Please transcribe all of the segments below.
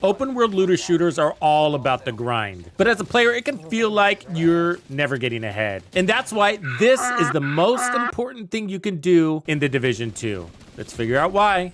Open world looter shooters are all about the grind, but as a player, it can feel like you're never getting ahead. And that's why this is the most important thing you can do in The Division 2. Let's figure out why.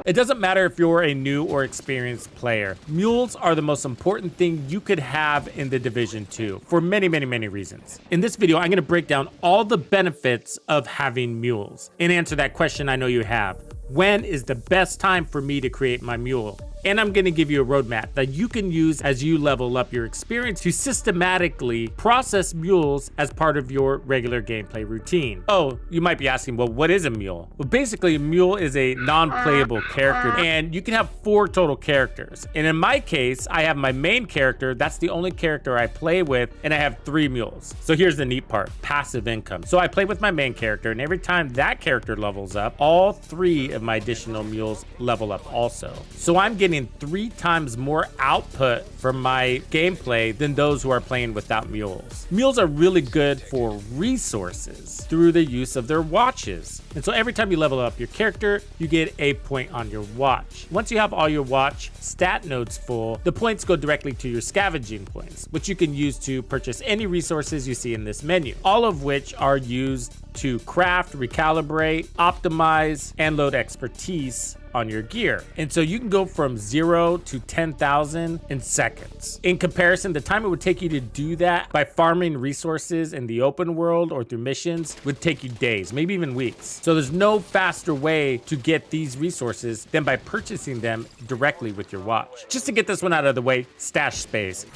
It doesn't matter if you're a new or experienced player. Mules are the most important thing you could have in The Division 2 for many reasons. In this video, I'm gonna break down all the benefits of having mules and answer that question I know you have. When is the best time for me to create my mule? And I'm gonna give you a roadmap that you can use as you level up your experience to systematically process mules as part of your regular gameplay routine. Oh, you might be asking, well, what is a mule? Well, basically, a mule is a non-playable character, and you can have 4 total characters. And in my case, I have my main character, that's the only character I play with, and I have 3 mules. So here's the neat part, passive income. So I play with my main character, and every time that character levels up, all 3 of my additional mules level up also. So I'm getting 3 times more output from my gameplay than those who are playing without mules. Mules are really good for resources through the use of their watches. And so every time you level up your character, you get a point on your watch. Once you have all your watch stat nodes full, the points go directly to your scavenging points, which you can use to purchase any resources you see in this menu, all of which are used to craft, recalibrate, optimize, and load expertise on your gear. And so you can go from 0 to 10,000 in seconds. In comparison, the time it would take you to do that by farming resources in the open world or through missions would take you days, maybe even weeks. So there's no faster way to get these resources than by purchasing them directly with your watch. Just to get this one out of the way, stash space.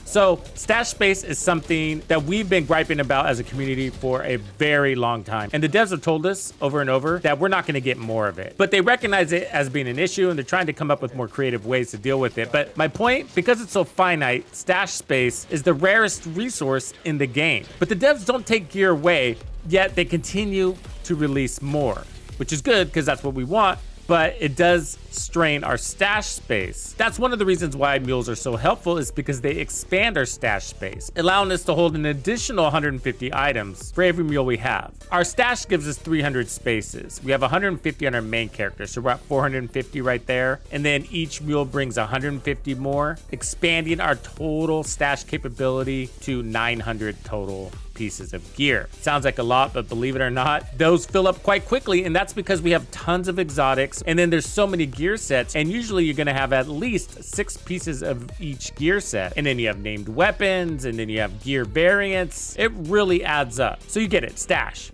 So stash space is something that we've been griping about as a community for a very long time. And the devs have told us over and over that we're not gonna get more of it. But they recognize it as being an issue and they're trying to come up with more creative ways to deal with it. But my point, because it's so finite, stash space is the rarest resource in the game. But the devs don't take gear away, yet they continue to release more, which is good because that's what we want. But it does strain our stash space. That's one of the reasons why mules are so helpful, is because they expand our stash space, allowing us to hold an additional 150 items for every mule we have. Our stash gives us 300 spaces. We have 150 on our main character, so we're at 450 right there. And then each mule brings 150 more, expanding our total stash capability to 900 total pieces of gear. Sounds like a lot, but believe it or not, those fill up quite quickly, and that's because we have tons of exotics, and then there's so many gear sets, and usually you're gonna have at least 6 pieces of each gear set, and then you have named weapons, and then you have gear variants. It really adds up. So you get it, stash.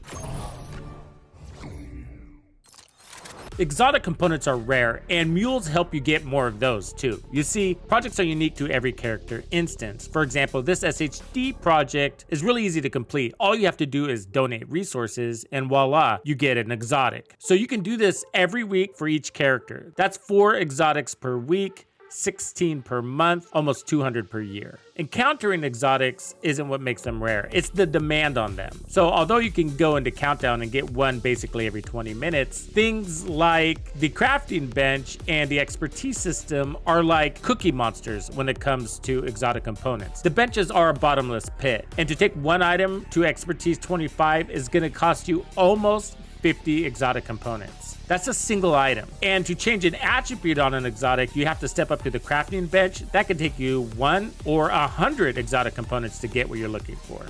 Exotic components are rare, and mules help you get more of those too. You see, projects are unique to every character instance. For example, this SHD project is really easy to complete. All you have to do is donate resources, and voila, you get an exotic. So you can do this every week for each character. That's 4 exotics per week, 16 per month, almost 200 per year. Encountering exotics isn't what makes them rare, it's the demand on them. So although you can go into Countdown and get one basically every 20 minutes, things like the crafting bench and the expertise system are like cookie monsters when it comes to exotic components. The benches are a bottomless pit, and to take one item to expertise 25 is gonna cost you almost 50 exotic components. That's a single item. And to change an attribute on an exotic, you have to step up to the crafting bench. That could take you 1 or 100 exotic components to get what you're looking for.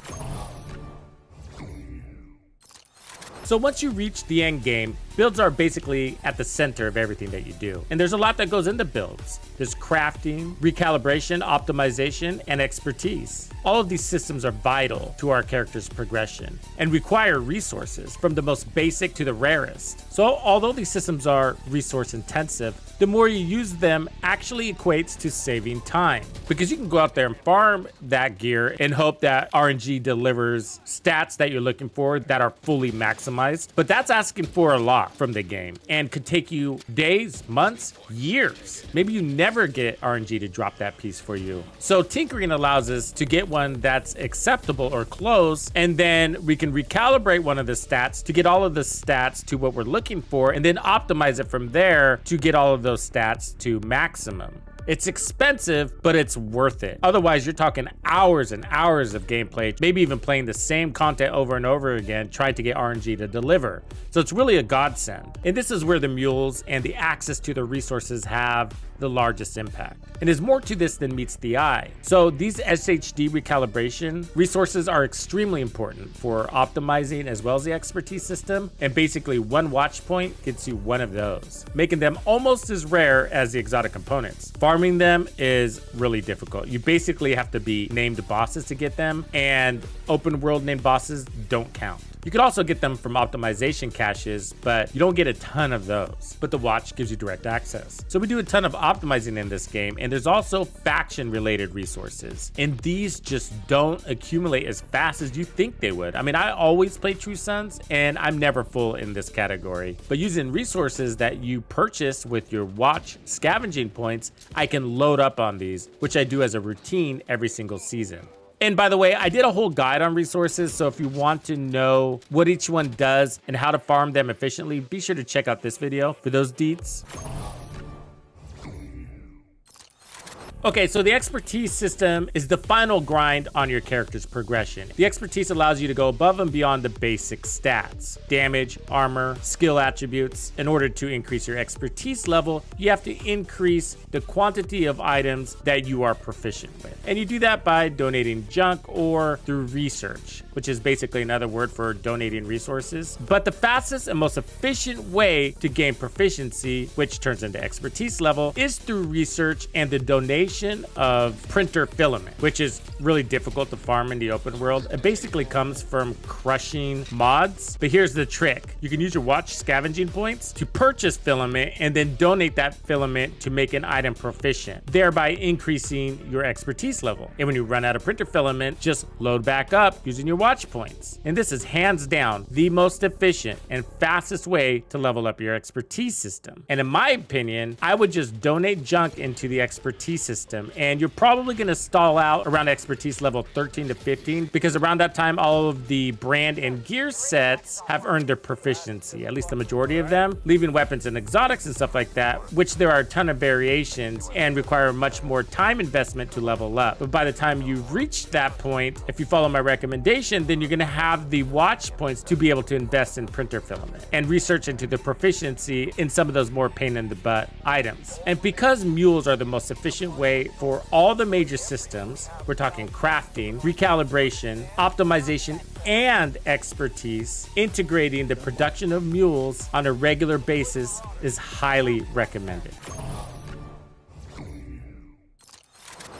So once you reach the end game, builds are basically at the center of everything that you do. And there's a lot that goes into builds. There's crafting, recalibration, optimization, and expertise. All of these systems are vital to our character's progression and require resources from the most basic to the rarest. So although these systems are resource intensive, the more you use them actually equates to saving time, because you can go out there and farm that gear and hope that RNG delivers stats that you're looking for that are fully maximized. But that's asking for a lot from the game and could take you days, months, years. Maybe you never get RNG to drop that piece for you. So tinkering allows us to get one that's acceptable or close, and then we can recalibrate one of the stats to get all of the stats to what we're looking for, and then optimize it from there to get all of those stats to maximum. It's expensive, but it's worth it. Otherwise, you're talking hours and hours of gameplay, maybe even playing the same content over and over again, trying to get RNG to deliver. So it's really a godsend. And this is where the mules and the access to the resources have the largest impact. And there's more to this than meets the eye. So these SHD recalibration resources are extremely important for optimizing as well as the expertise system. And basically one watch point gets you one of those, making them almost as rare as the exotic components. Farming them is really difficult. You basically have to be named bosses to get them, and open world named bosses don't count. You could also get them from optimization caches, but you don't get a ton of those. But the watch gives you direct access. So we do a ton of optimizing in this game, and there's also faction related resources. And these just don't accumulate as fast as you think they would. I mean, I always play True Sons, and I'm never full in this category. But using resources that you purchase with your watch scavenging points, I can load up on these, which I do as a routine every single season. And by the way, I did a whole guide on resources, so if you want to know what each one does and how to farm them efficiently, be sure to check out this video for those deets. Okay, so the expertise system is the final grind on your character's progression. The expertise allows you to go above and beyond the basic stats, damage, armor, skill attributes. In order to increase your expertise level, you have to increase the quantity of items that you are proficient with. And you do that by donating junk or through research, which is basically another word for donating resources. But the fastest and most efficient way to gain proficiency, which turns into expertise level, is through research and the donation of printer filament, which is really difficult to farm in the open world. It basically comes from crushing mods. But here's the trick. You can use your watch scavenging points to purchase filament and then donate that filament to make an item proficient, thereby increasing your expertise level. And when you run out of printer filament, just load back up using your watch points. And this is hands down the most efficient and fastest way to level up your expertise system. And in my opinion, I would just donate junk into the expertise system, and you're probably going to stall out around expertise level 13 to 15, because around that time all of the brand and gear sets have earned their proficiency, at least the majority of them, leaving weapons and exotics and stuff like that, which there are a ton of variations and require much more time investment to level up. But by the time you've reached that point, if you follow my recommendation, then you're going to have the watch points to be able to invest in printer filament and research into the proficiency in some of those more pain in the butt items. And because mules are the most efficient way for all the major systems, we're talking crafting, recalibration, optimization, and expertise, integrating the production of mules on a regular basis is highly recommended.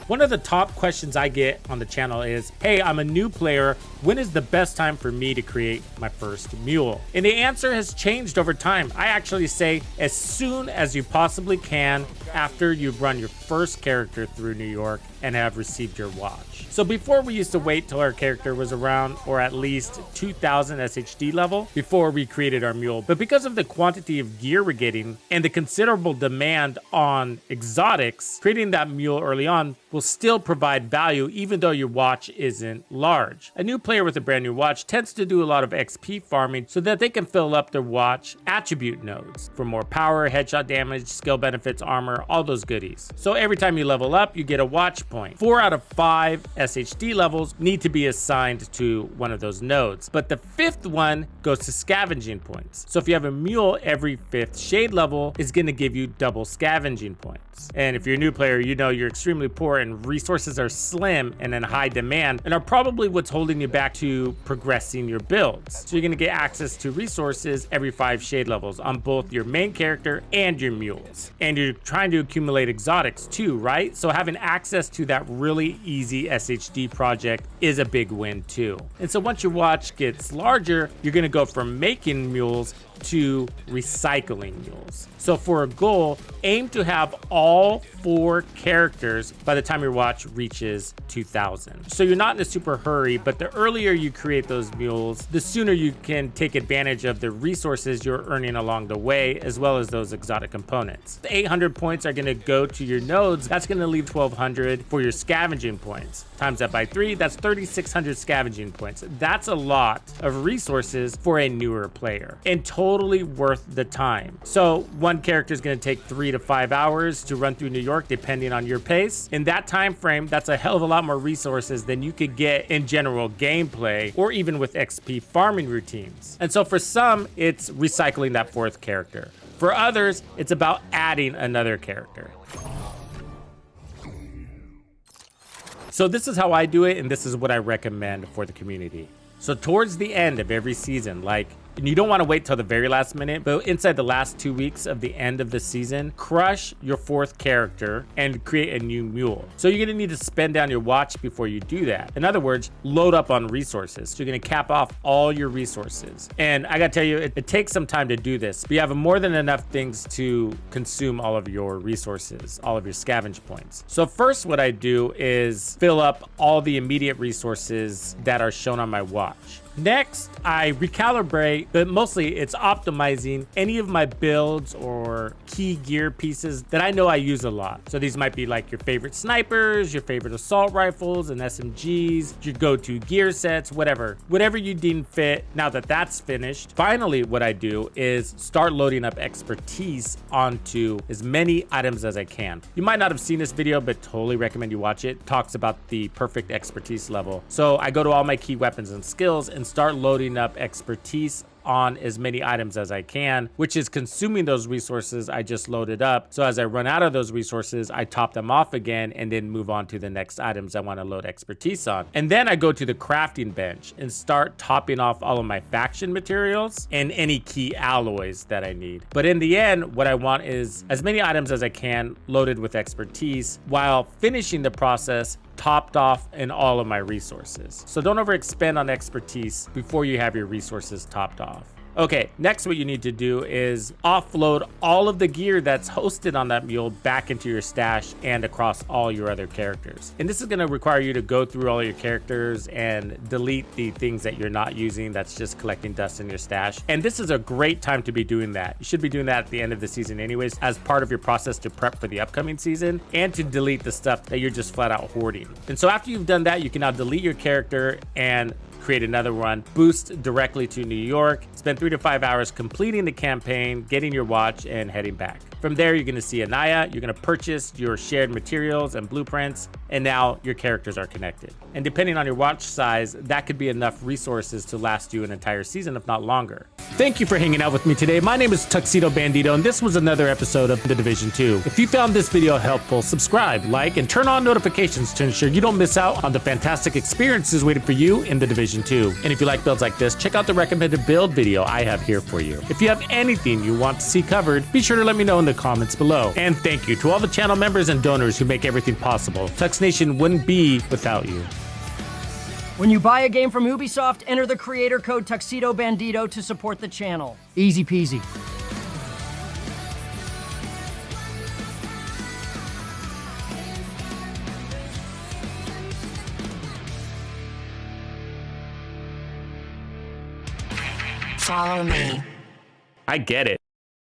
One of the top questions I get on the channel is, hey, I'm a new player. When is the best time for me to create my first mule? And the answer has changed over time. I actually say as soon as you possibly can after you've run your first character through New York and have received your watch. So before, we used to wait till our character was around or at least 2000 SHD level before we created our mule. But because of the quantity of gear we're getting and the considerable demand on exotics, creating that mule early on will still provide value even though your watch isn't large. A new player with a brand new watch tends to do a lot of XP farming so that they can fill up their watch attribute nodes for more power, headshot damage, skill benefits, armor, all those goodies. So every time you level up, you get a watch point. 4 out of 5 SHD levels need to be assigned to one of those nodes, but the 5th one goes to scavenging points. So if you have a mule, every 5th shade level is going to give you double scavenging points. And if you're a new player, you know you're extremely poor and resources are slim and in high demand and are probably what's holding you back to progressing your builds. So you're going to get access to resources every 5 shade levels on both your main character and your mules. And you're trying to accumulate exotics too, right? So having access to that really easy SHD project is a big win too. And so once your watch gets larger, you're going to go from making mules to recycling mules. So for a goal, aim to have all 4 characters by the time your watch reaches 2000. So you're not in a super hurry, but the earlier you create those mules, the sooner you can take advantage of the resources you're earning along the way, as well as those exotic components. The 800 points are going to go to your nodes. That's going to leave 1200 for your scavenging points. Times that by 3, that's 3,600 scavenging points. That's a lot of resources for a newer player and totally worth the time. So one character is going to take 3 to 5 hours to run through New York, depending on your pace. In that time frame, that's a hell of a lot more resources than you could get in general gameplay or even with XP farming routines. And so for some, it's recycling that 4th character. For others, it's about adding another character. So this is how I do it, and this is what I recommend for the community. So towards the end of every season, and you don't want to wait till the very last minute, but inside the last 2 weeks of the end of the season, crush your 4th character and create a new mule. So you're gonna need to spend down your watch before you do that. In other words, load up on resources. So you're gonna cap off all your resources. And I gotta tell you, it takes some time to do this, but you have more than enough things to consume all of your resources, all of your scavenge points. So first what I do is fill up all the immediate resources that are shown on my watch. Next, I recalibrate, but mostly it's optimizing any of my builds or key gear pieces that I know I use a lot. So these might be like your favorite snipers, your favorite assault rifles and SMGs, your go-to gear sets, whatever you deem fit. Now that that's finished, finally what I do is start loading up expertise onto as many items as I can. You might not have seen this video, but totally recommend you watch it. It talks about the perfect expertise level. So I go to all my key weapons and skills and start loading up expertise on as many items as I can, which is consuming those resources I just loaded up. So as I run out of those resources, I top them off again and then move on to the next items I want to load expertise on. And then I go to the crafting bench and start topping off all of my faction materials and any key alloys that I need. But in the end, what I want is as many items as I can loaded with expertise while finishing the process topped off in all of my resources. So don't overexpend on expertise before you have your resources topped off. Okay, next what you need to do is offload all of the gear that's hosted on that mule back into your stash and across all your other characters. And this is going to require you to go through all your characters and delete the things that you're not using that's just collecting dust in your stash. And this is a great time to be doing that. You should be doing that at the end of the season anyways, as part of your process to prep for the upcoming season and to delete the stuff that you're just flat out hoarding. And so after you've done that, you can now delete your character and create another one, boost directly to New York, spend 3 to 5 hours completing the campaign, getting your watch, and heading back. From there, you're going to see Anaya, you're going to purchase your shared materials and blueprints, and now your characters are connected. And depending on your watch size, that could be enough resources to last you an entire season, if not longer. Thank you for hanging out with me today. My name is Tuxedo Bandido, and this was another episode of The Division 2. If you found this video helpful, subscribe, like, and turn on notifications to ensure you don't miss out on the fantastic experiences waiting for you in The Division 2. And if you like builds like this, check out the recommended build video I have here for you. If you have anything you want to see covered, be sure to let me know in the comments below. And thank you to all the channel members and donors who make everything possible. Tux Nation wouldn't be without you. When you buy a game from Ubisoft, enter the creator code Tuxedo Bandido to support the channel. Easy peasy. Follow me. I get it.